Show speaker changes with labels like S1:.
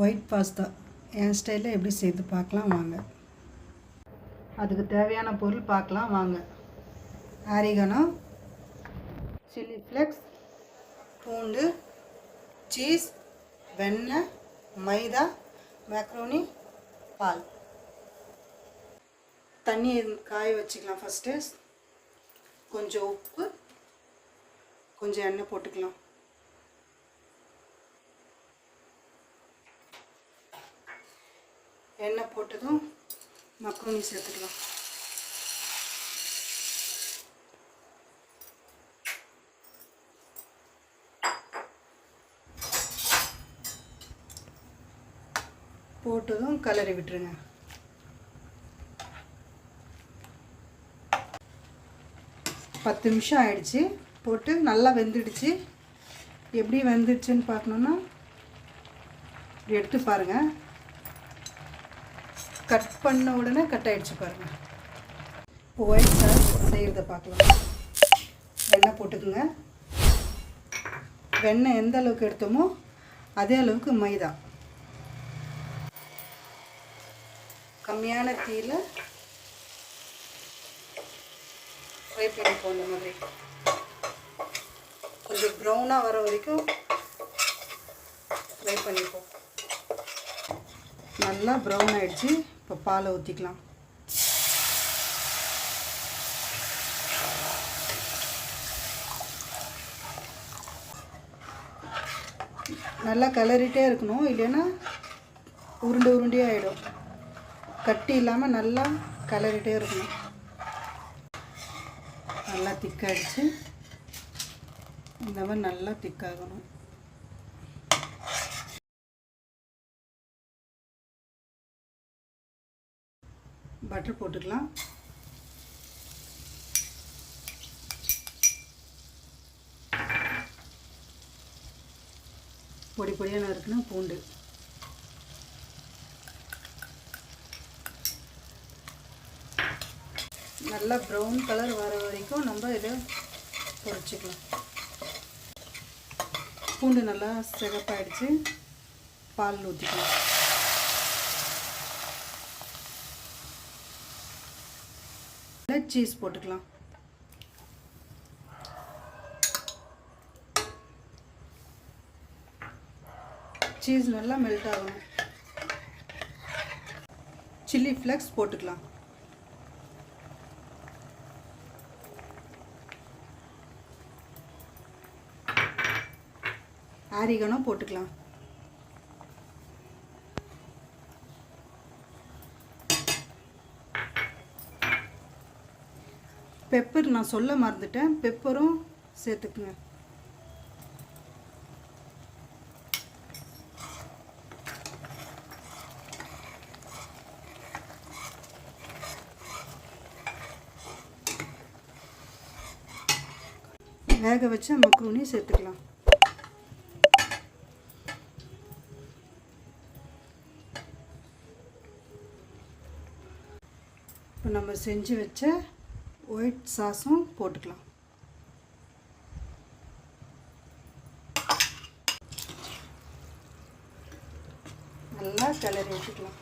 S1: White pasta என் ஸ்டைலில் எப்படி செய்து பார்க்கலாம் வாங்க. அதுக்கு தேவையான பொருள் பார்க்கலாம் வாங்க. ஆரிகனோ, சில்லி ஃப்ளேக்ஸ், பூண்டு, சீஸ், வெண்ணெய், மைதா, மேக்ரோனி, பால். தண்ணி காய வச்சுக்கலாம். ஃபஸ்ட்டு கொஞ்சம் உப்பு, கொஞ்சம் எண்ணெய் போட்டுக்கலாம். எண்ணெய் போட்டதும் மக்ரோனி சேர்த்துக்கலாம். போட்டதும் கலரி விட்டுருங்க. பத்து நிமிஷம் ஆயிடுச்சு. போட்டு நல்லா வெந்துடுச்சு. எப்படி வெந்துடுச்சுன்னு பார்க்கணுன்னா எடுத்து பாருங்கள். கட் பண்ண உடனே கட் ஆகிடுச்சு பாருங்கள். இப்போ ஒயிட் சாஸ் செய்கிறத பார்க்கலாம். வெண்ணெய் போட்டுக்குங்க. வெண்ணெய் எந்த அளவுக்கு எடுத்தோமோ அதே அளவுக்கு மைதா. கம்மியான தீயில் ஃப்ரை பண்ணிப்போம். இந்த மாதிரி கொஞ்சம் ப்ரௌனாக வர வரைக்கும் ஃப்ரை பண்ணிப்போம். நல்லா ப்ரௌன் ஆகிடுச்சு. இப்போ பாலை ஊற்றிக்கலாம். நல்லா கிளறிட்டே இருக்கணும், இல்லைன்னா உருண்டையாக ஆகிடும். கட்டி இல்லாமல் நல்லா கிளறிட்டே இருக்கணும். நல்லா திக்காகிடுச்சு. இந்த மாதிரி நல்லா திக்காகணும். பட்டர் போட்டுக்கலாம். பொடி பொடியாக நறுக்குனா பூண்டு. நல்லா ப்ரௌன் கலர் வர வரைக்கும் நம்ம இதை பொரிச்சிக்கலாம். பூண்டு நல்லா சிகப்பாயிடுச்சு. பால் ஊற்றிக்கலாம். சீஸ் போட்டுக்கலாம். சீஸ் நல்லா மெல்ட் ஆகணும். சில்லி ஃப்ளேக்ஸ் போட்டுக்கலாம். ஆரிகனோ போட்டுக்கலாம். பெப்பர் நான் சொல்ல மறந்துட்டேன். பெப்பரும் சேர்த்துக்குங்க. வேக வச்ச மக்ரூனி சேர்த்துக்கலாம். இப்போ நம்ம செஞ்சு வச்ச ஒயிட் சாஸும் போட்டுக்கலாம். நல்லா கிளறி விட்டுக்கலாம்.